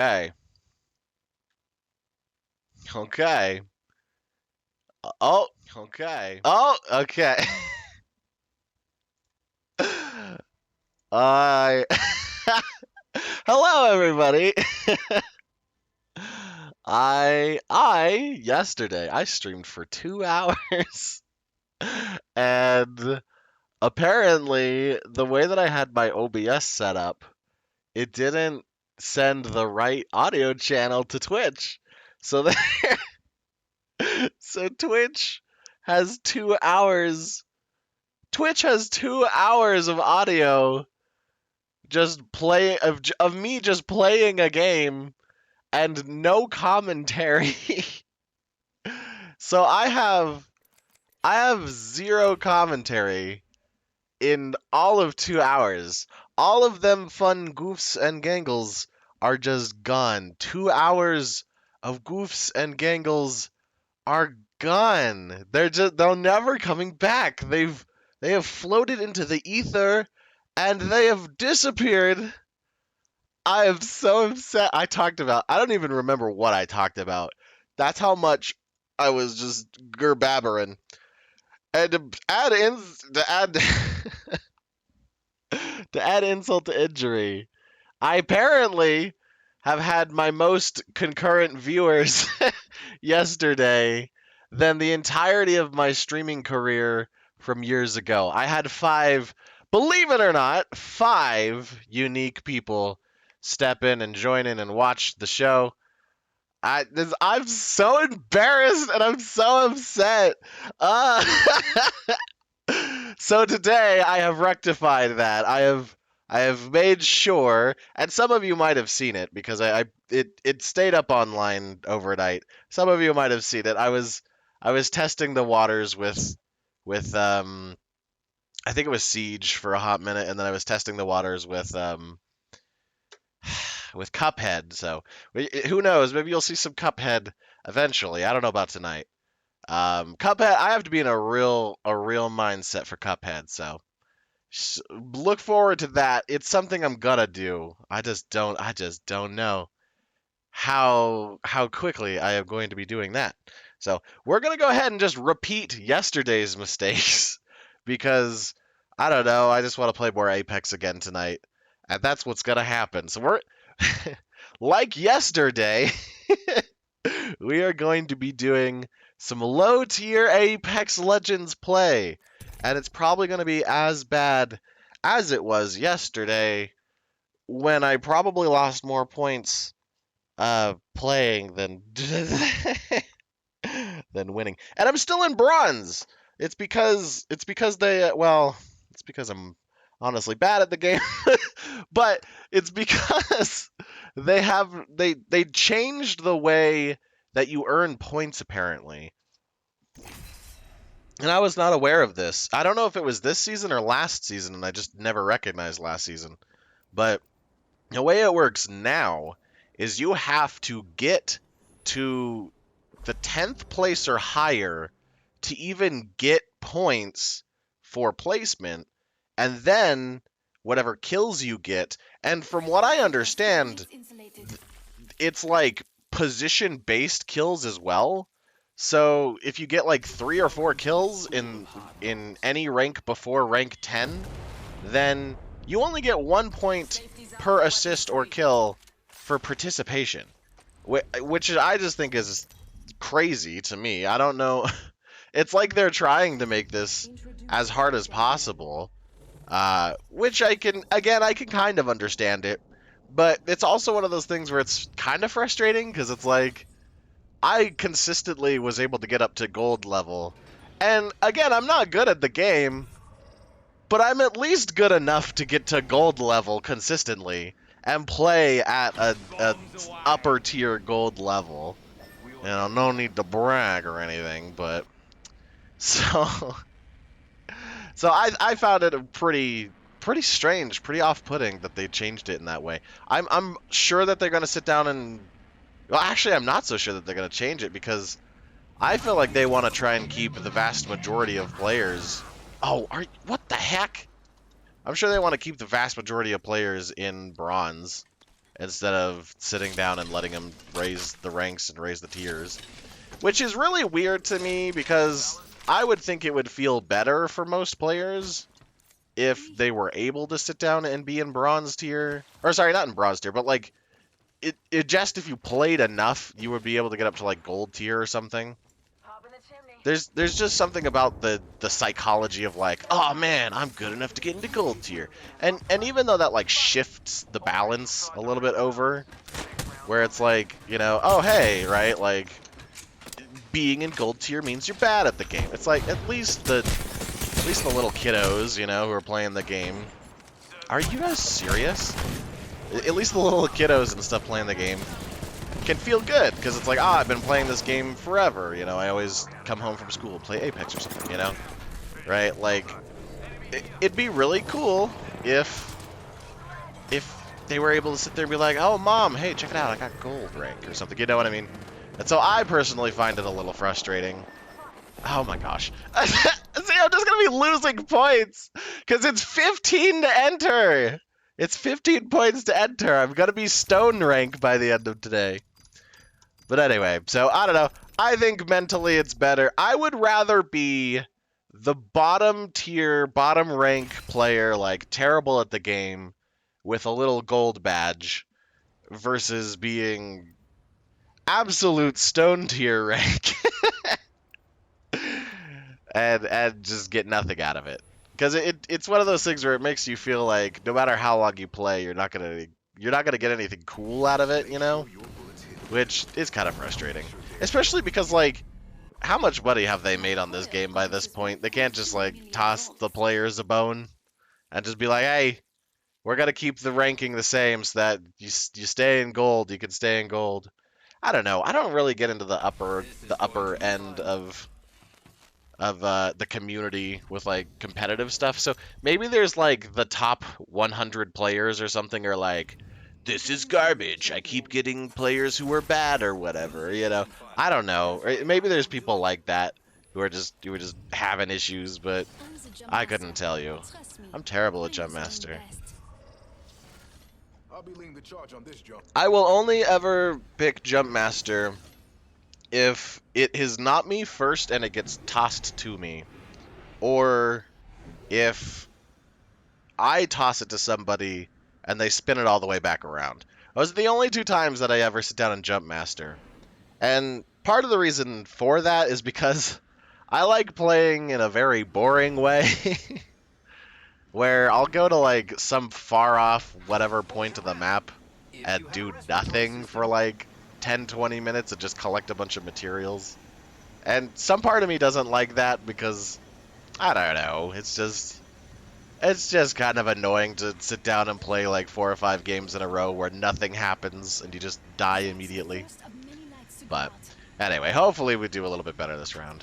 Okay. Okay. Oh, okay. Oh, okay. I Hello everybody. I yesterday I streamed for 2 hours and apparently the way that I had my OBS set up, it didn't send the right audio channel to Twitch. So so has 2 hours Twitch has 2 hours of audio just of me just playing a game and no commentary. So I have zero commentary in all of 2 hours. All of them fun goofs and gangles are just gone. 2 hours of goofs and gangles are gone. They're never coming back. They have floated into the ether and they have disappeared. I am so upset. I don't even remember what I talked about. That's how much I was just gerbabbering. And to add to add insult to injury, I apparently have had my most concurrent viewers yesterday than the entirety of my streaming career from years ago. I had believe it or not, 5 unique people step in and join in and watch the show. I'm so embarrassed and I'm so upset. Uh, so today I have rectified that. I have made sure, and some of you might have seen it because it stayed up online overnight. Some of you might have seen it. I was testing the waters with I think it was Siege for a hot minute, and then I was testing the waters with Cuphead. So who knows? Maybe you'll see some Cuphead eventually. I don't know about tonight. Cuphead. I have to be in a real mindset for Cuphead. So look forward to that. It's something I'm gonna do. I just don't know how quickly I am going to be doing that. So we're gonna go ahead and just repeat yesterday's mistakes because I don't know. I just want to play more Apex again tonight, and that's what's gonna happen. So we're like yesterday, we are going to be doing some low tier Apex Legends play, and it's probably going to be as bad as it was yesterday when I probably lost more points playing than than winning. And I'm still in bronze. It's because I'm honestly bad at the game, but it's because they changed the way that you earn points apparently. And I was not aware of this. I don't know if it was this season or last season, and I just never recognized last season. But the way it works now is you have to get to the 10th place or higher to even get points for placement, and then whatever kills you get. And from what I understand, it's like position based kills as well. So if you get like 3 or 4 kills in any rank before rank 10, then you only get 1 point per assist or kill for participation, which I just think is crazy to me. I don't know. It's like they're trying to make this as hard as possible, which I can kind of understand it, but it's also one of those things where it's kind of frustrating because it's like I consistently was able to get up to gold level, and again, I'm not good at the game, but I'm at least good enough to get to gold level consistently and play at a upper tier gold level. No need to brag or anything, but so so I found it a pretty strange, pretty off-putting that they changed it in that way. I'm sure that they're gonna sit down and well, actually, I'm not so sure that they're gonna change it because I feel like they want to try and keep the vast majority of players. Oh, what the heck? I'm sure they want to keep the vast majority of players in bronze instead of sitting down and letting him raise the ranks and raise the tiers. Which is really weird to me because I would think it would feel better for most players if they were able to sit down and be in bronze tier. Or sorry, not in bronze tier, but like it just if you played enough, you would be able to get up to like gold tier or something. There's just something about the psychology of like, oh man, I'm good enough to get into gold tier. And even though that like shifts the balance a little bit over, where it's like, you know, oh hey, right, like being in gold tier means you're bad at the game. It's like at least the little kiddos, you know, who are playing the game. Are you guys serious? At least the little kiddos and stuff playing the game can feel good, because it's like, I've been playing this game forever, you know, I always come home from school, play Apex or something, you know? Right? Like, it'd be really cool if they were able to sit there and be like, oh, Mom, hey, check it out, I got gold rank or something, you know what I mean? And so I personally find it a little frustrating. Oh my gosh. See, I'm just going to be losing points, because it's 15 to enter! It's 15 points to enter. I'm going to be stone rank by the end of today. But anyway, so I don't know. I think mentally it's better. I would rather be the bottom tier, bottom rank player, like terrible at the game with a little gold badge versus being absolute stone tier rank and just get nothing out of it. Because it's one of those things where it makes you feel like no matter how long you play, you're not gonna get anything cool out of it, you know? Which is kind of frustrating. Especially because, like, how much money have they made on this game by this point? They can't just, like, toss the players a bone and just be like, hey, we're gonna keep the ranking the same so that you stay in gold, you can stay in gold. I don't know. I don't really get into the upper end of the community with like competitive stuff. So maybe there's like the top 100 players or something are like, this is garbage. I keep getting players who are bad or whatever, you know. I don't know. Or maybe there's people like that who are just having issues, but I couldn't tell you. I'm terrible at Jump Master. I'll be leading the charge on this jump. I will only ever pick Jump Master if it is not me first and it gets tossed to me, or if I toss it to somebody and they spin it all the way back around. Those are the only two times that I ever sit down and Jump Master. And part of the reason for that is because I like playing in a very boring way, where I'll go to like some far off whatever point of the map and do nothing for like 10-20 minutes and just collect a bunch of materials. And some part of me doesn't like that because, I don't know, it's just kind of annoying to sit down and play like 4 or 5 games in a row where nothing happens and you just die immediately. But anyway, hopefully we do a little bit better this round.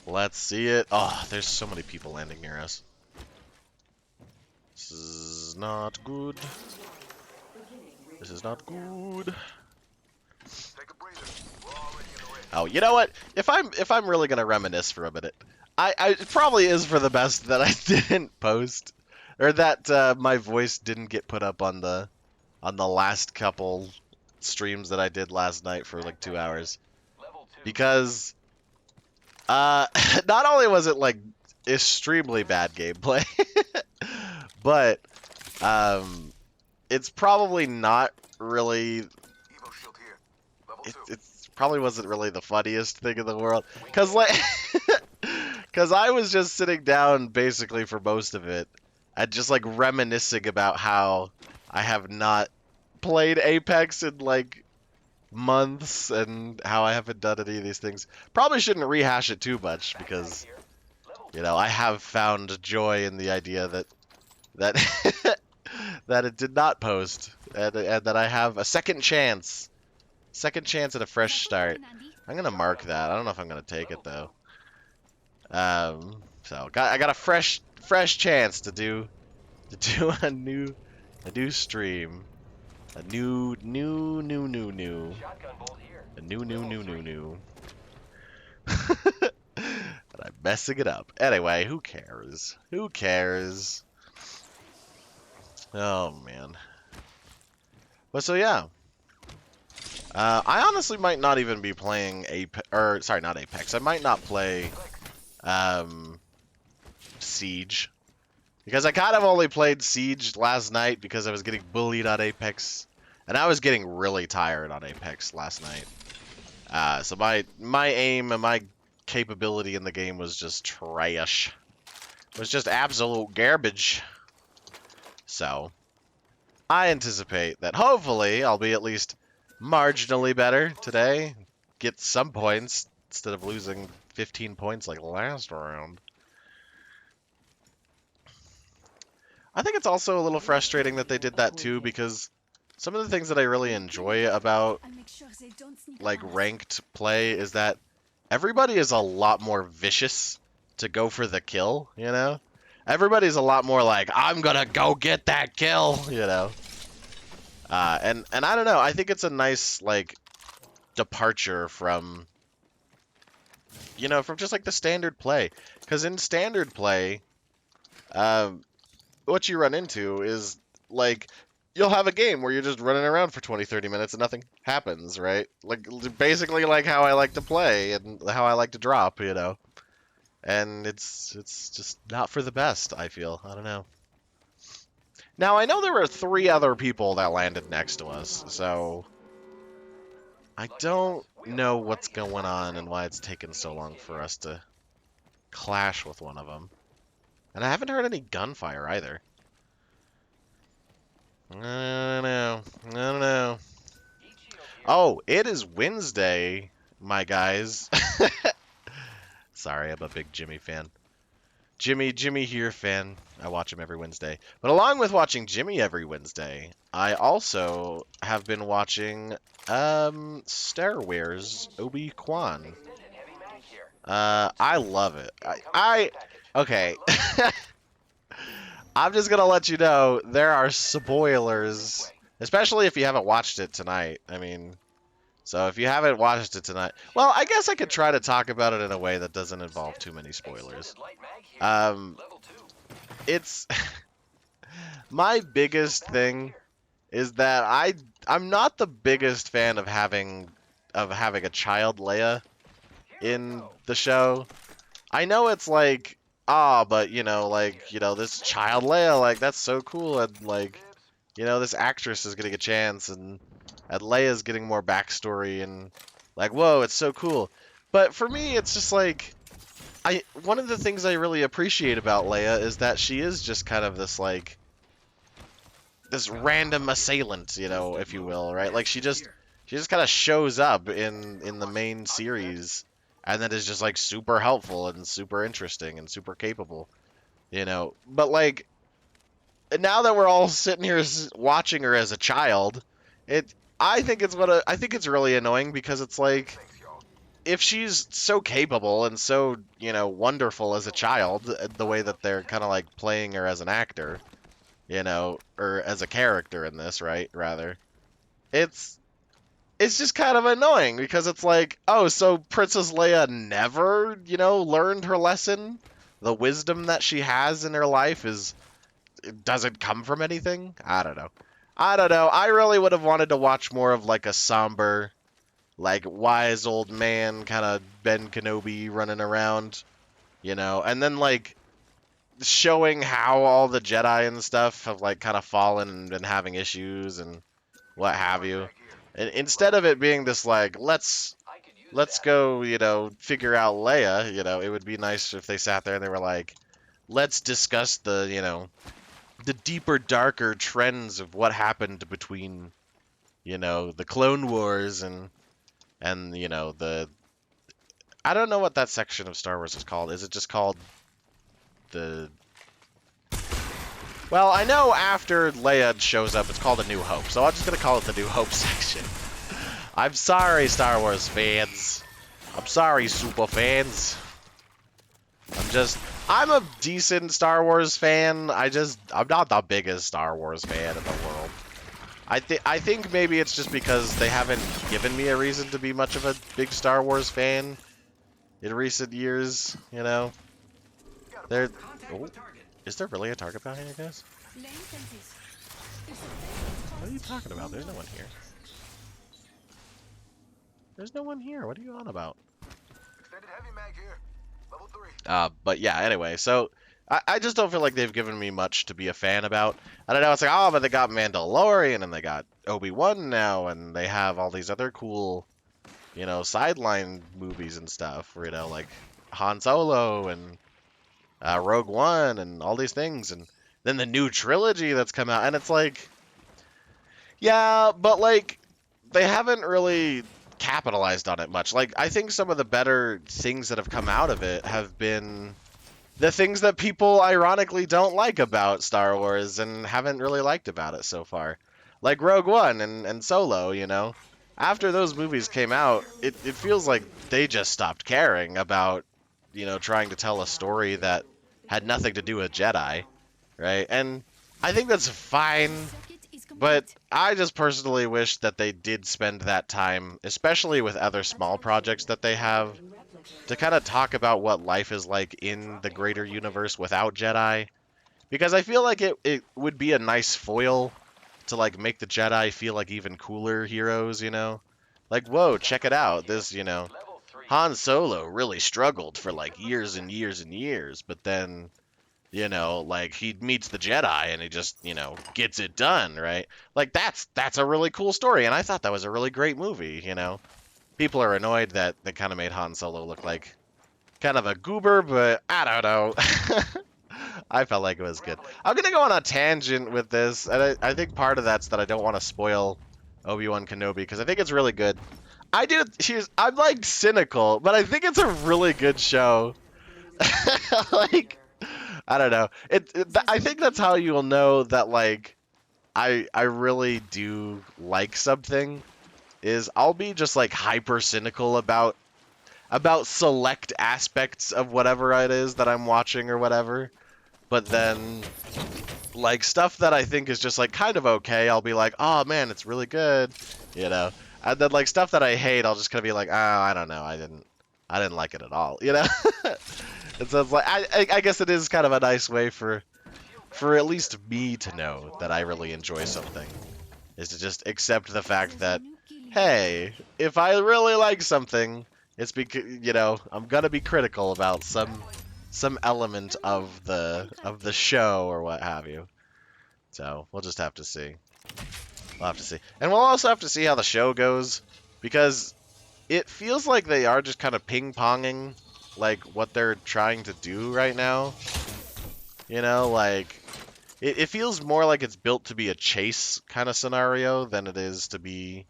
Let's see it. Oh, there's so many people landing near us. This is not good. This is not good. Oh, you know what? If I'm really gonna reminisce for a minute, it probably is for the best that I didn't post, or that my voice didn't get put up on the last couple streams that I did last night for like 2 hours, because not only was it like extremely bad gameplay, but it's probably not really. It's probably wasn't really the funniest thing in the world, cause I was just sitting down basically for most of it, and just like reminiscing about how I have not played Apex in like months, and how I haven't done any of these things. Probably shouldn't rehash it too much, because you know I have found joy in the idea that that it did not post, and that I have a second chance and a fresh start. I'm gonna mark that. I don't know if I'm gonna take it though. So I got a fresh chance to do a new stream, a new. A new. But I'm messing it up. Anyway, who cares? Who cares? Oh man. But so yeah. I honestly might not even be playing Apex, or sorry, not Apex. I might not play Siege. Because I kind of only played Siege last night because I was getting bullied on Apex. And I was getting really tired on Apex last night. So my aim and my capability in the game was just trash. It was just absolute garbage. So, I anticipate that hopefully I'll be at least marginally better today. Get some points instead of losing 15 points like last round. I think it's also a little frustrating that they did that too, because some of the things that I really enjoy about like ranked play is that everybody is a lot more vicious to go for the kill, you know? Everybody's a lot more like, I'm gonna go get that kill, you know? And I don't know, I think it's a nice, like, departure from, you know, from just, like, the standard play. Because in standard play, what you run into is, like, you'll have a game where you're just running around for 20, 30 minutes and nothing happens, right? Like, basically like how I like to play and how I like to drop, you know? And it's just not for the best, I feel. I don't know. Now, I know there were 3 other people that landed next to us, so I don't know what's going on and why it's taken so long for us to clash with one of them. And I haven't heard any gunfire either. I don't know. I don't know. Oh, it is Wednesday, my guys. Sorry, I'm a big Jimmy fan. Jimmy here fan. I watch him every Wednesday. But along with watching Jimmy every Wednesday, I also have been watching Star Wars Obi-Wan. I love it. Okay. I'm just gonna let you know there are spoilers, especially if you haven't watched it tonight. I mean, so if you haven't watched it tonight, well, I guess I could try to talk about it in a way that doesn't involve too many spoilers. It's my biggest thing is that I'm not the biggest fan of having a child Leia in the show. I know it's like, but this child Leia, like that's so cool, and like, this actress is getting a chance, and Leia's getting more backstory, and like, whoa, it's so cool. But for me, it's just like, one of the things I really appreciate about Leia is that she is just kind of this like this random assailant, if you will, right? Like she just kind of shows up in the main series, and then is just like super helpful and super interesting and super capable, But like now that we're all sitting here watching her as a child, I think it's really annoying because it's like, if she's so capable and so wonderful as a child, the way that they're kind of like playing her as an actor, or as a character in this, right? Rather, it's just kind of annoying because it's like, oh, so Princess Leia never, learned her lesson. The wisdom that she has in her life doesn't come from anything. I don't know. I really would have wanted to watch more of like a somber, like wise old man kind of Ben Kenobi running around, and then like showing how all the Jedi and stuff have like kind of fallen and been having issues and what have you. And instead of it being this like, let's go, figure out Leia, it would be nice if they sat there and they were like, let's discuss the deeper, darker trends of what happened between, the Clone Wars and the I don't know what that section of Star Wars is called. Is it just called the... Well, I know after Leia shows up, it's called A New Hope, so I'm just gonna call it the New Hope section. I'm sorry, Star Wars fans. I'm sorry, super fans. I'm a decent Star Wars fan. I'm not the biggest Star Wars fan in the world. I think maybe it's just because they haven't given me a reason to be much of a big Star Wars fan in recent years, There... Oh, is there really a target behind you guys? What are you talking about? There's no one here. There's no one here. What are you on about? Extended heavy mag here. Level 3. But yeah, anyway, so I just don't feel like they've given me much to be a fan about. I don't know, it's like, oh, but they got Mandalorian and they got Obi-Wan now and they have all these other cool, you know, sideline movies and stuff, you know, like Han Solo and Rogue One and all these things, and then the new trilogy that's come out, and it's like, yeah, but like they haven't really capitalized on it much. Like, I think some of the better things that have come out of it have been the things that people ironically don't like about Star Wars and haven't really liked about it so far. Like Rogue One and Solo, you know. After those movies came out, it feels like they just stopped caring about, you know, trying to tell a story that had nothing to do with Jedi, right? And I think that's fine, but I just personally wish that they did spend that time, especially with other small projects that they have, to kind of talk about what life is like in the greater universe without Jedi. Because I feel like it would be a nice foil to like make the Jedi feel like even cooler heroes, you know? Like, whoa, check it out. This, you know, Han Solo really struggled for like years and years and years, but then, you know, like he meets the Jedi and he just, you know, gets it done, right? Like that's a really cool story, and I thought that was a really great movie, you know. People are annoyed that they kind of made Han Solo look like kind of a goober, but I don't know. I felt like it was good. I'm gonna go on a tangent with this, and I think part of that's that I don't want to spoil Obi-Wan Kenobi because I think it's really good. I'm like cynical, but I think it's a really good show. Like, I don't know. I think that's how you'll know that like I really do like something is I'll be just like hyper cynical about select aspects of whatever it is that I'm watching or whatever. But then like stuff that I think is just like kind of okay, I'll be like, "Oh man, it's really good." You know. And then like stuff that I hate, I'll just kind of be like, "Oh, I don't know. I didn't like it at all." You know? And so it's like I guess it is kind of a nice way for at least me to know that I really enjoy something, is to just accept the fact that, hey, if I really like something, it's because, you know, I'm gonna be critical about some element of the show or what have you. So we'll just have to see. We'll have to see, and we'll also have to see how the show goes, because it feels like they are just kind of ping-ponging like what they're trying to do right now. You know, like it feels more like it's built to be a chase kind of scenario than it is to be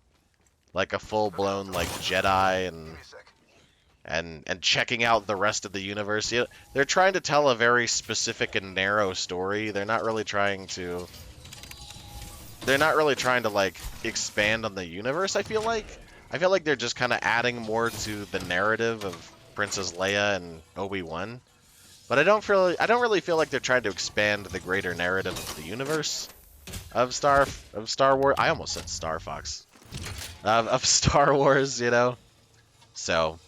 like a full-blown like Jedi Give me a sec. and checking out the rest of the universe. You know, they're trying to tell a very specific and narrow story. They're not really trying to like expand on the universe, I feel like. I feel like they're just kind of adding more to the narrative of Princess Leia and Obi-Wan. But I don't really feel like they're trying to expand the greater narrative of the universe of Star Wars. I almost said Star Fox. Of Star Wars, you know. So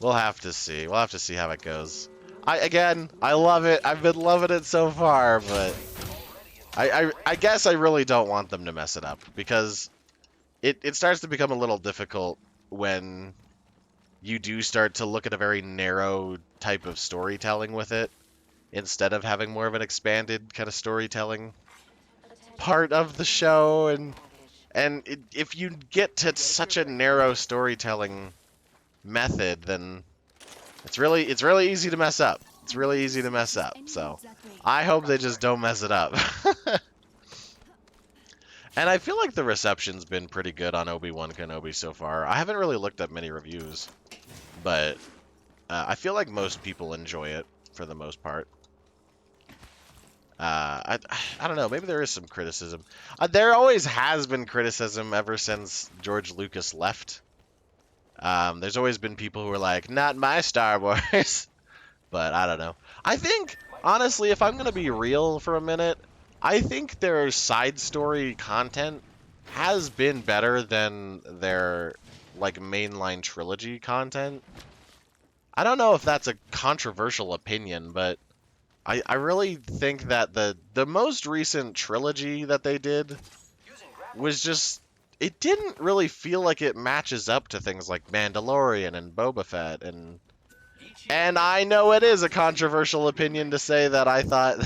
we'll have to see. We'll have to see how it goes. I love it. I've been loving it so far, but I guess I really don't want them to mess it up, because it starts to become a little difficult when you do start to look at a very narrow type of storytelling with it, instead of having more of an expanded kind of storytelling part of the show. If you get to such a narrow storytelling method, then it's really easy to mess up. It's really easy to mess up. So I hope they just don't mess it up. And I feel like the reception's been pretty good on Obi-Wan Kenobi so far. I haven't really looked at many reviews, but I feel like most people enjoy it for the most part. I don't know. Maybe there is some criticism. There always has been criticism ever since George Lucas left. There's always been people who are like, "Not my Star Wars," but I don't know. I think, honestly, if I'm gonna be real for a minute, I think their side story content has been better than their like mainline trilogy content. I don't know if that's a controversial opinion, but I really think that the most recent trilogy that they did was just, it didn't really feel like it matches up to things like Mandalorian and Boba Fett, and I know it is a controversial opinion to say that I thought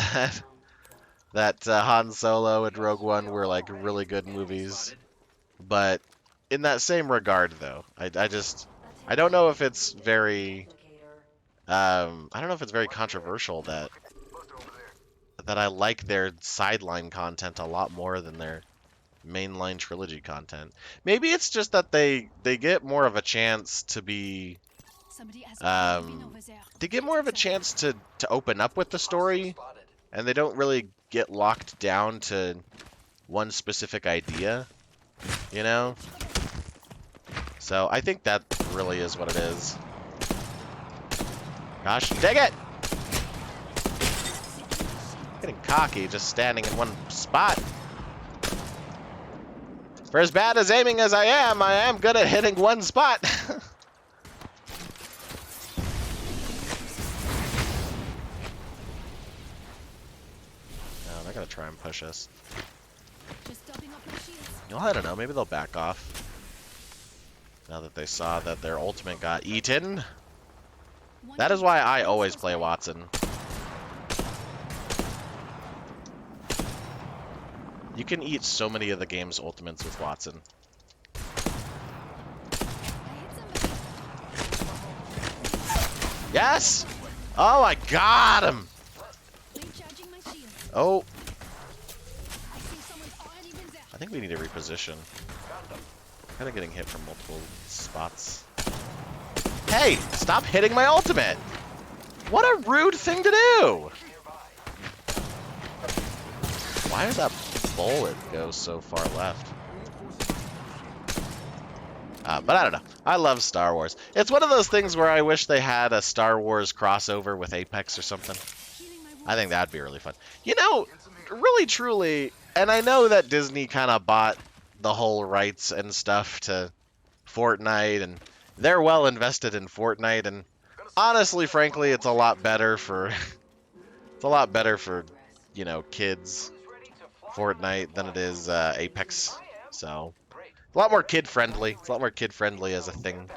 that Han Solo and Rogue One were like really good movies, but in that same regard though, I don't know if it's very I don't know if it's very controversial that I like their sideline content a lot more than their mainline trilogy content. Maybe it's just that they get more of a chance to be they get more of a chance to open up with the story, and they don't really get locked down to one specific idea, you know? So I think that really is what it is. Gosh, dang it! Getting cocky just standing in one spot. For as bad as aiming as I am good at hitting one spot. No, they're gonna try and push us. Well, I don't know, maybe they'll back off. Now that they saw that their ultimate got eaten. That is why I always play Wattson. You can eat so many of the game's ultimates with Wattson. Yes! Oh, I got him! Oh. I think we need to reposition. Kind of getting hit from multiple spots. Hey! Stop hitting my ultimate! What a rude thing to do! Why did that bullet go so far left? But I don't know. I love Star Wars. It's one of those things where I wish they had a Star Wars crossover with Apex or something. I think that'd be really fun. You know, really truly, and I know that Disney kind of bought the whole rights and stuff to Fortnite, and they're well invested in Fortnite, and honestly, frankly, it's a lot better for you know, kids Fortnite than it is Apex. So a lot more kid-friendly. It's a lot more kid-friendly as a thing.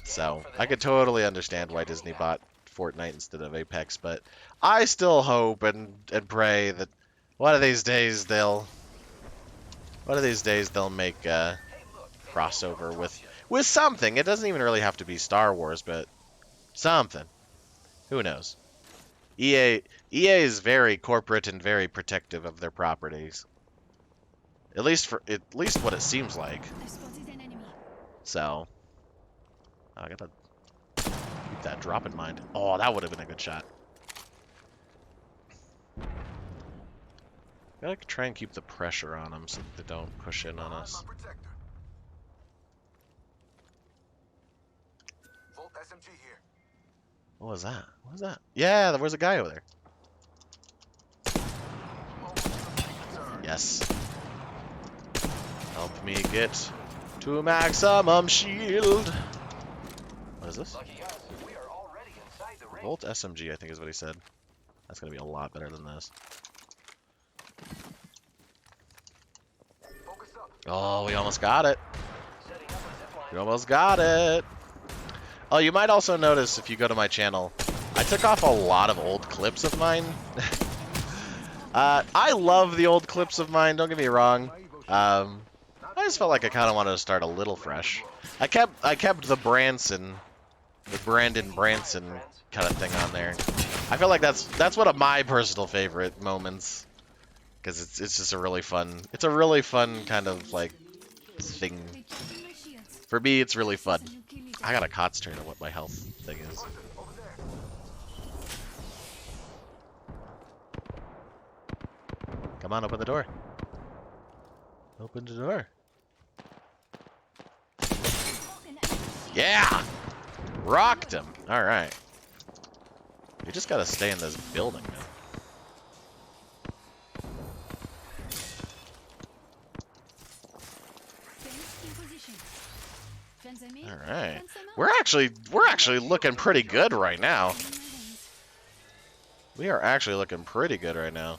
So I could totally understand why Disney bought Fortnite instead of Apex, but I still hope and pray that one of these days they'll make a crossover with something. It doesn't even really have to be Star Wars, but something. Who knows? EA is very corporate and very protective of their properties. At least what it seems like. So I gotta keep that drop in mind. Oh, that would have been a good shot. Gotta try and keep the pressure on them so that they don't push in on us. What was that? What was that? Yeah, there was a guy over there. Yes. Help me get to maximum shield. What is this? Volt SMG, I think is what he said. That's gonna be a lot better than this. Oh, we almost got it. We almost got it. Oh, you might also notice if you go to my channel, I took off a lot of old clips of mine. I love the old clips of mine, don't get me wrong. I just felt like I kind of wanted to start a little fresh. I kept the Brandon Branson kind of thing on there. I feel like that's one of my personal favorite moments, because it's just a really fun kind of like thing. For me, it's really fun. I gotta concentrate on what my health thing is. Come on, open the door. Open the door. Yeah! Rocked him. Alright. You just gotta stay in this building now. Alright. We're actually looking pretty good right now. We are actually looking pretty good right now.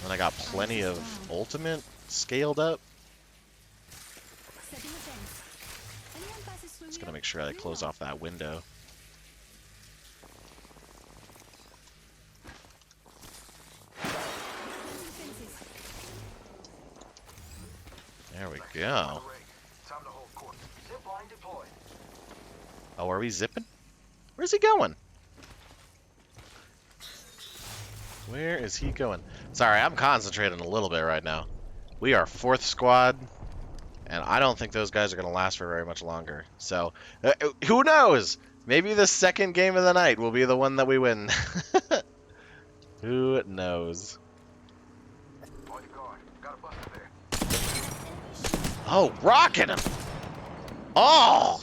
And I got plenty of ultimate scaled up. Just gonna make sure I close off that window. There we go. Time to hold court. Zip line deployed. Oh, are we zipping? Where's he going? Where is he going? Sorry, I'm concentrating a little bit right now. We are 4th squad, and I don't think those guys are going to last for very much longer. So, who knows? Maybe the second game of the night will be the one that we win. Who knows? On your guard. Got a buster there. Oh, rocking him! Oh!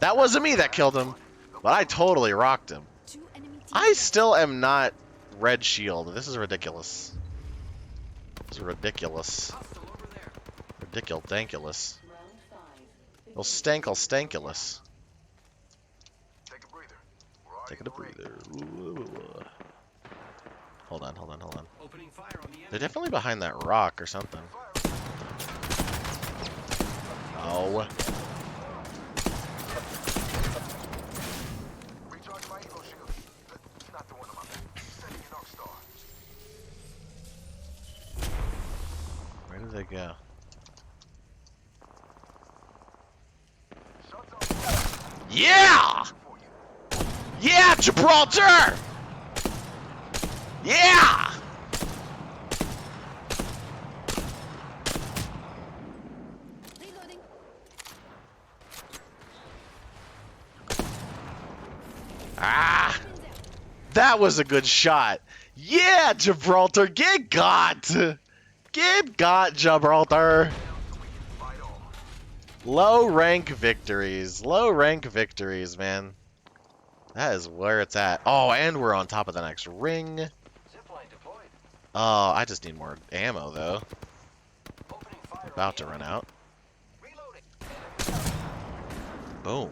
That wasn't me that killed him, but I totally rocked him. I still am not red shield. This is ridiculous. This is ridiculous. Ridiculous. Well, stankulous. Take a breather. We're already Taking a in the ring. breather. Ooh. Hold on. Opening fire on the enemy. They're definitely behind that rock or something. Oh. Recharge my evo shield. That's not the one on my back. Sending an arc star. Where did they go? Shots on Yeah! for you. Yeah, Gibraltar! Yeah! Reloading. Ah! That was a good shot. Yeah, Gibraltar, get got! Get got, Gibraltar! Fight on. Low rank victories, man. That is where it's at. Oh, and we're on top of the next ring. Zip line deployed. Oh, I just need more ammo, though. Opening fire. About to run out. Reloading. Boom.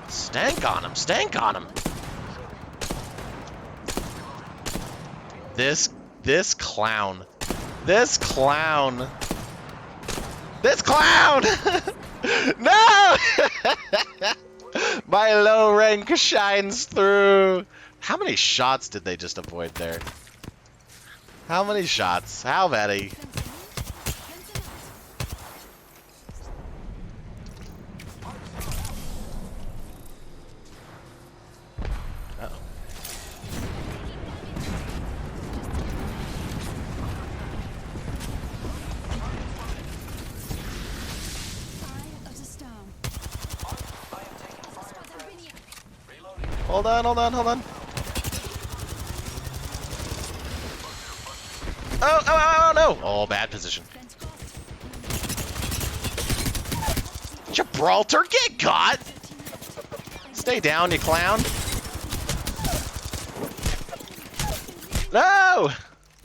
Stank on him, stank on him. This clown. This clown. This clown! No! My low rank shines through. How many shots did they just avoid there? How many shots? How many? Uh-oh. Eye of the storm. Hold on. Oh, no! Oh, bad position. Fence crossed. Gibraltar, get got! Stay down, you clown. No!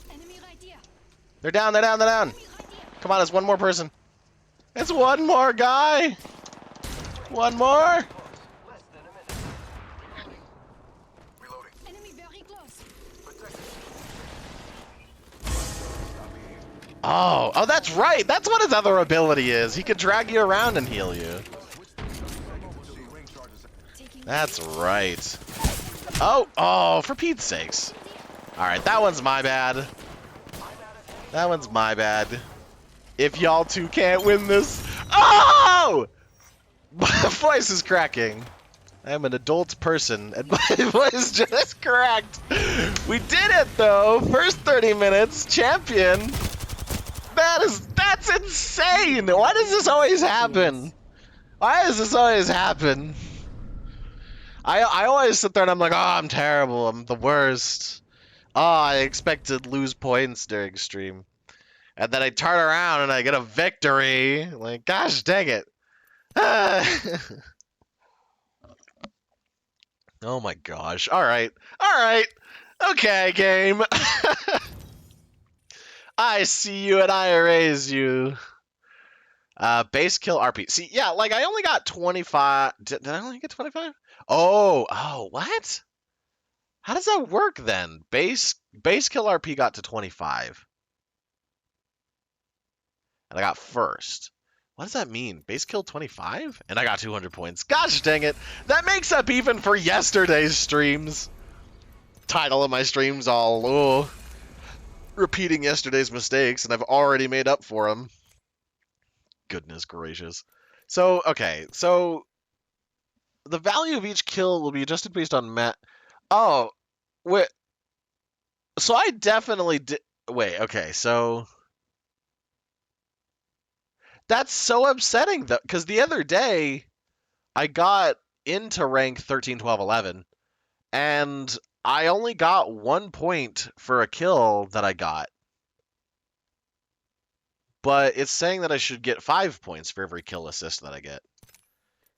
Enemy right here. They're down. Enemy right here. Come on, it's one more person. It's one more guy! One more! Less than a minute. Reloading. Enemy very close. Protect. Oh, that's right. That's what his other ability is. He could drag you around and heal you. Taking That's right. Oh, for Pete's sakes. Alright, that one's my bad. That one's my bad. If y'all two can't win this. Oh! My voice is cracking. I am an adult person, and my voice just cracked. We did it, though. First 30 minutes, champion. That's insane. Why does this always happen? Why does this always happen? I always sit there and I'm like, oh, I'm terrible. I'm the worst. Oh, I expect to lose points during stream. And then I turn around and I get a victory. Like, gosh dang it. Oh my gosh. Alright. Okay, game. I see you and I erase you. Base kill RP. See, yeah, like I only got 25. Did I only get 25? Oh, what? How does that work then? Base kill RP got to 25. And I got first. What does that mean? Base kill 25? And I got 200 points. Gosh dang it. That makes up even for yesterday's streams. Title of my streams all, repeating yesterday's mistakes, and I've already made up for them. Goodness gracious. So, okay, so the value of each kill will be adjusted based on Oh, wait. So I definitely did. Wait, okay, so that's so upsetting, though, because the other day I got into rank 13, 12, 11, and I only got 1 point for a kill that I got. But it's saying that I should get 5 points for every kill assist that I get.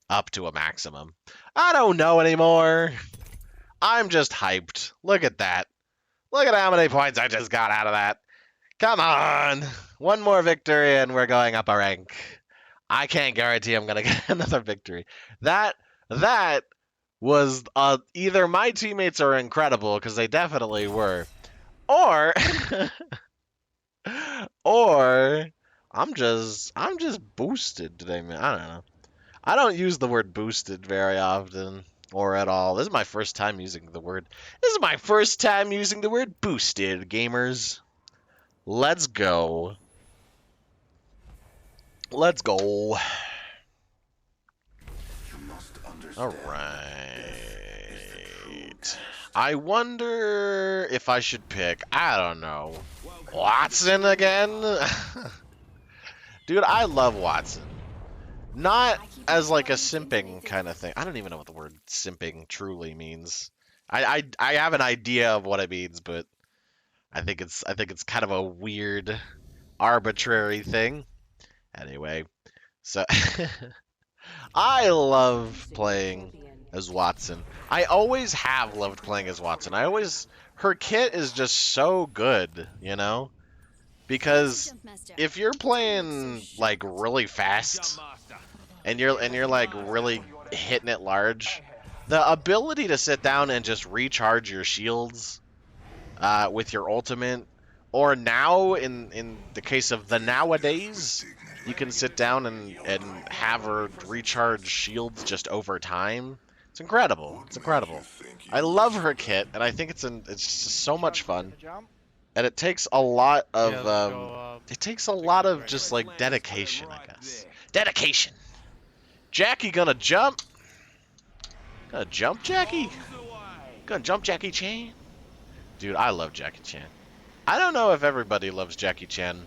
Up to a maximum. I don't know anymore. I'm just hyped. Look at that. Look at how many points I just got out of that. Come on. One more victory and we're going up a rank. I can't guarantee I'm going to get another victory. That was either my teammates are incredible, because they definitely were, or or I'm just boosted today, man. I don't know. I don't use the word boosted very often or at all. This is my first time using the word. This is my first time using the word boosted, gamers. Let's go. Let's go. All right. I wonder if I should pick, I don't know, Wattson again? Dude, I love Wattson. Not as like a simping kind of thing. I don't even know what the word simping truly means. I have an idea of what it means, but I think it's kind of a weird, arbitrary thing. Anyway, so I love playing as Wattson. I always have loved playing as Wattson. Her kit is just so good, you know? Because if you're playing like really fast and you're like really hitting it large, the ability to sit down and just recharge your shields with your ultimate, or now in the case of the nowadays, you can sit down and have her recharge shields just over time. It's incredible. It's incredible. I love her kit, and I think it's just so much fun. And it takes a lot of just like dedication, I guess. Dedication. Jackie gonna jump. Gonna jump, Jackie. Gonna jump, Jackie Chan. Dude, I love Jackie Chan. I don't know if everybody loves Jackie Chan.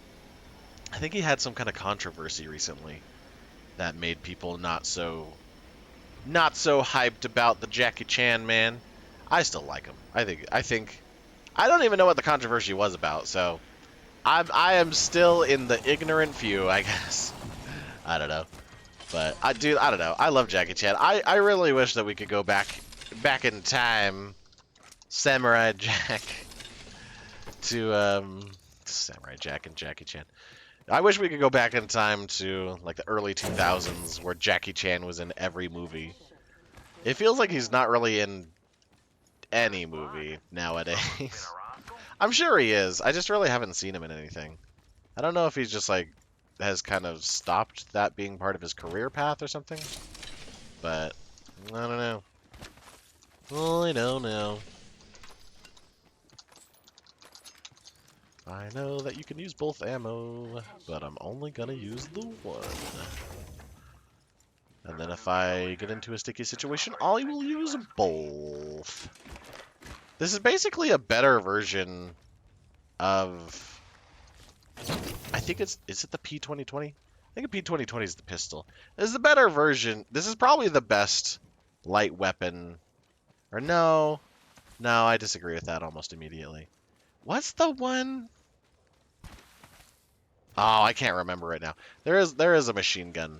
I think he had some kind of controversy recently that made people not so hyped about the Jackie Chan man. I still like him. I think I don't even know what the controversy was about, so I am still in the ignorant few, I guess. I don't know. But I don't know. I love Jackie Chan. I really wish that we could go back in time, Samurai Jack, to Samurai Jack and Jackie Chan. I wish we could go back in time to like the early 2000s where Jackie Chan was in every movie. It feels like he's not really in any movie nowadays. I'm sure he is. I just really haven't seen him in anything. I don't know if he's just like has kind of stopped that being part of his career path or something. But I don't know. I don't know. I know that you can use both ammo, but I'm only gonna use the one. And then if I get into a sticky situation, I will use both. This is basically a better version of... I think is it the P2020? I think a P2020 is the pistol. This is the better version. This is probably the best light weapon. Or no. No, I disagree with that almost immediately. What's the one? Oh, I can't remember right now. There is a machine gun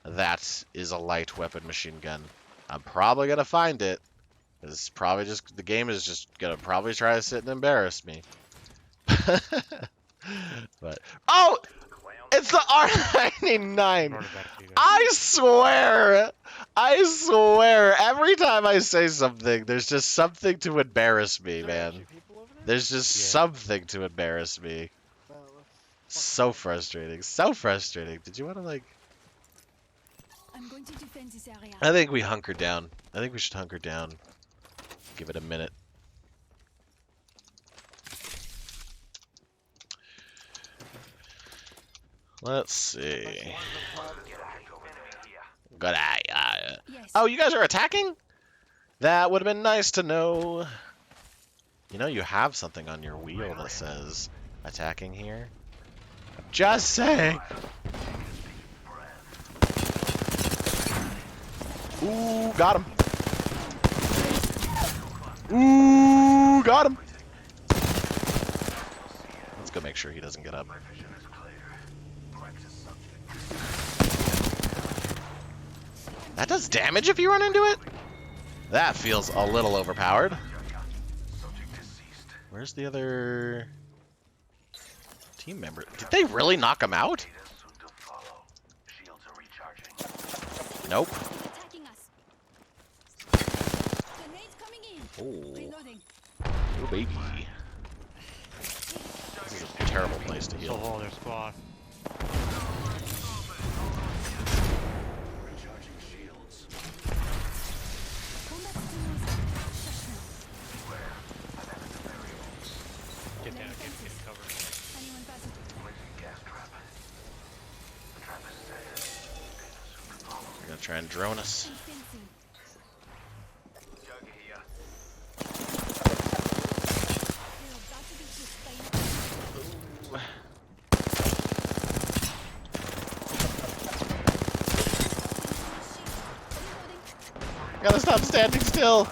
that is a light weapon machine gun. I'm probably gonna find it. It's probably just the game is just gonna probably try to sit and embarrass me. But oh, It's the R99. Brought it back to you guys. I swear, every time I say something, there's just something to embarrass me, man. There's just Yeah. something to embarrass me. So frustrating. So frustrating. Did you want to, like... I'm going to defend this area. I think we hunker down. I think we should hunker down. Give it a minute. Let's see. Good eye. Yes. Oh, you guys are attacking? That would have been nice to know. You know, you have something on your wheel that says attacking here. Just saying. Ooh, got him. Ooh, got him. Let's go make sure he doesn't get up. That does damage if you run into it? That feels a little overpowered. Where's the other team member? Did they really knock him out? Nope. Attacking us. Grenades coming in. Oh, Reloading. oh baby. This is a terrible place to Still heal. hold their squad. Combat stimulus. Shush now. Get down, get covered. Anyone passing? They're gonna try and drone us. Fencing. We're about to be hit by Gotta stop standing still.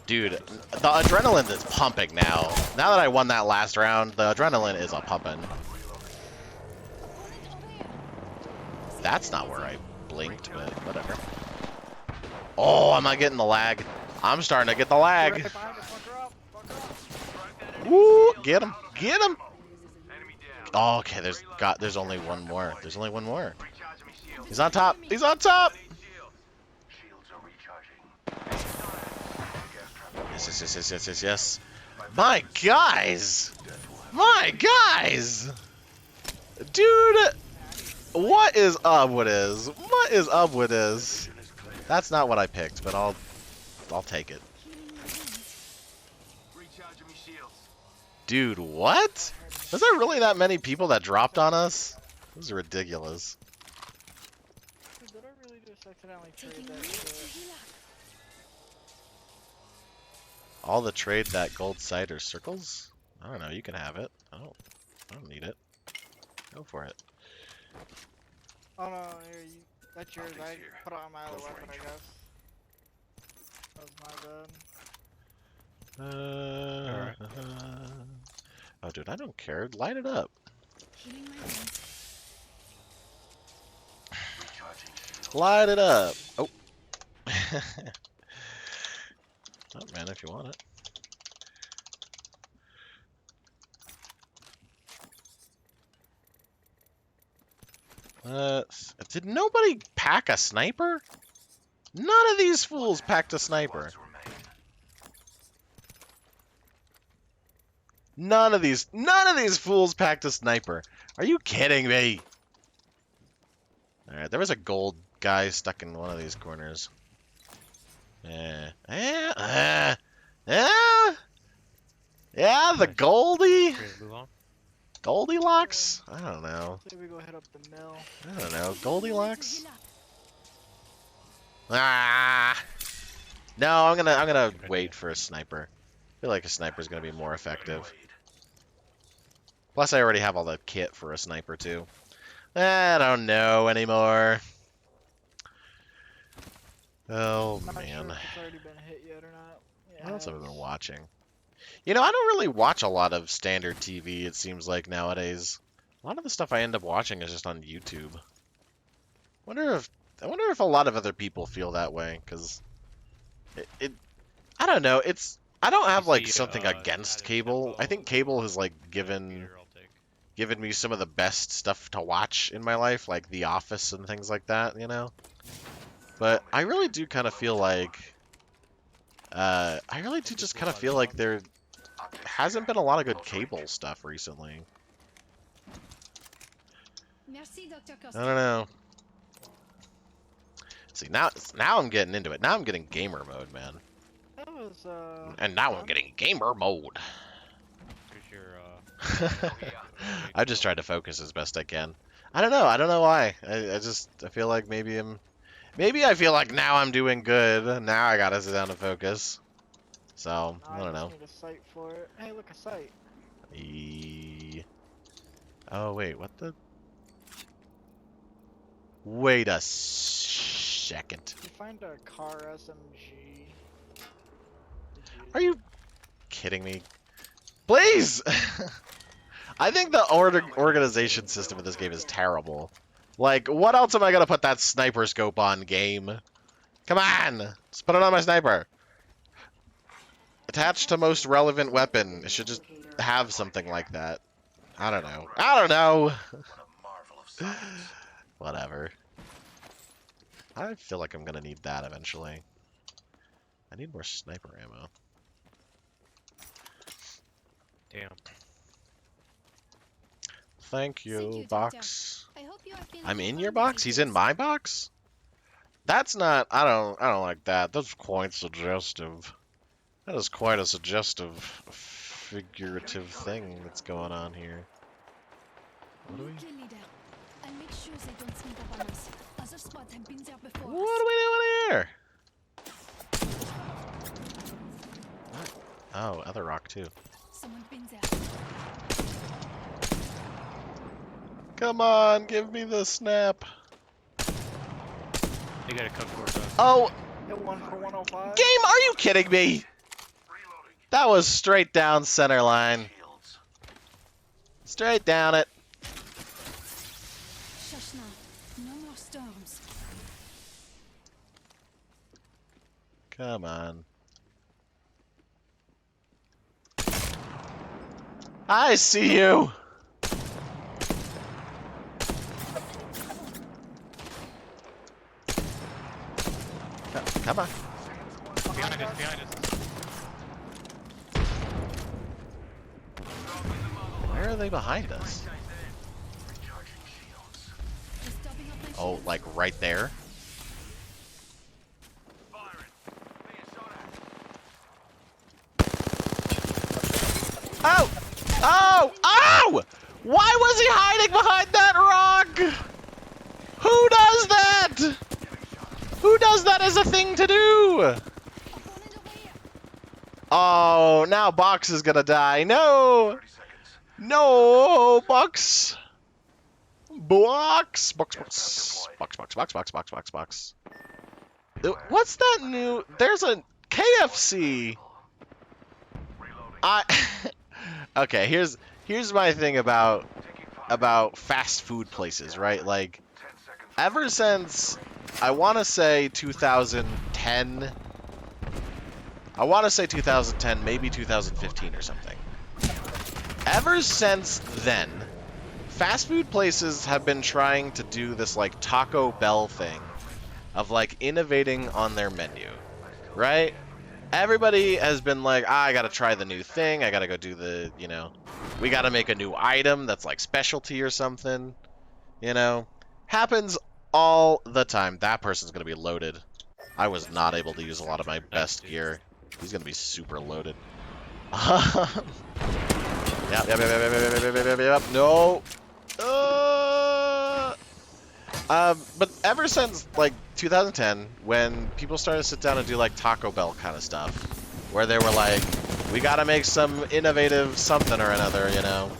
Dude, the adrenaline is pumping now. Now that I won that last round, the adrenaline is a pumping. opponent over here. That's not where I blinked, but whatever. Oh, am I getting the lag? I'm starting to get the lag. Woo, get him, get him. Oh, okay, there's only one more. There's only one more. He's on top. He's on top. Yes. My guys! My guys! Dude! What is up with this? What is up with this? That's not what I picked, but I'll take it. Dude, what? Was there really that many people that dropped on us? This is ridiculous. Did I really just accidentally trade Taking that room to shit? heal up. All the trade that gold site or circles? I don't know, you can have it. I don't need it. Go for it. Oh no, here, that's yours. I put it on my other weapon, I guess. That was my bad. Oh, dude, I don't care. Light it up. Healing my wounds. Light it up. Oh. Oh, man, if you want it. Did nobody pack a sniper? None of these fools packed a sniper. None of these fools packed a sniper. Are you kidding me? Alright, there was a gold guy stuck in one of these corners. Yeah, the Goldie? Great, move on. Goldilocks? I don't know. Say we go hit up the mill. I don't know. Goldilocks? Heal up. Ah! No, I'm gonna wait for a sniper. I feel like a sniper's gonna be more effective. Plus, I already have all the kit for a sniper too. I don't know anymore. Oh Not man. sure if it's already been hit yet or not. Yeah, What else have I it been has. watching? You know, I don't really watch a lot of standard TV, it seems like nowadays. A lot of the stuff I end up watching is just on YouTube. I wonder if a lot of other people feel that way, because I don't know, I don't have like see, something against added cable. tempo I think cable has like given Computer, I'll take. given me some of the best stuff to watch in my life, like The Office and things like that, you know? But I really do kind of feel like... I really do just kind of feel like there hasn't been a lot of good cable stuff recently. Merci, Dr. I Costa. don't know. See, now I'm getting into it. Now I'm getting gamer mode, man. That was And now I'm fun. getting gamer mode. Cause you're, I just tried to focus as best I can. I don't know. I don't know why. I feel like maybe I feel like now I'm doing good. Now I gotta sit down and focus. So I don't know. Need a site for it. Hey, look, a site. Oh wait, what the? Wait a second. You find a car SMG. Are you kidding me? Please! I think the organization system in this game is terrible. Like, what else am I gonna put that sniper scope on, game? Come on! Just put it on my sniper. Attached to most relevant weapon. It should just have something like that. I don't know. I don't know! What a marvel of science. Whatever. I feel like I'm gonna need that eventually. I need more sniper ammo. damn. Thank you, Thank you, box. I hope you are feeling I'm in fine your box? He's in these my box? That's not... I don't like that. That's quite suggestive. That is quite a suggestive, figurative thing that's going on here. What do we... days. Nuclear leader. I'll make sure they don't sneak up on us. Other spots have been there before. What are we doing here? Oh, other rock too. Someone's been there. Come on, give me the snap. They gotta come towards us. Oh, Hit one for 105. game, are you kidding me? Reloading. That was straight down center line. Shields. Straight down it. Shush now. No more storms. Come on. I see you. Come on. Behind us, behind us. Where are they behind us? Recharging shields. Just stopping up my Oh, shields. like right there? Firing. Being shot at. Oh! Oh! Oh! Why was he hiding behind that rock? Who does that? Who does that as a thing to do? Opponent over here. Oh, now Box is gonna die. No! 30 seconds. No, Box! Box! Box, box. Box, box, box, box, box, box, box. What's that new... There's a KFC. Reloading. Okay, here's my thing about Taking fire. fast food places, right? Like 10 seconds. ever since I want to say 2010, maybe 2015 or something. Ever since then, fast food places have been trying to do this like Taco Bell thing of like innovating on their menu, right? Everybody has been like, I gotta try the new thing. I gotta go do the, you know, we gotta make a new item that's like specialty or something, you know. Happens all the time. That person's gonna be loaded. I was not able to use a lot of my best gear. He's gonna be super loaded. Yep. No. But ever since like 2010, when people started to sit down and do like Taco Bell kind of stuff, where they were like, we gotta make some innovative something or another, you know.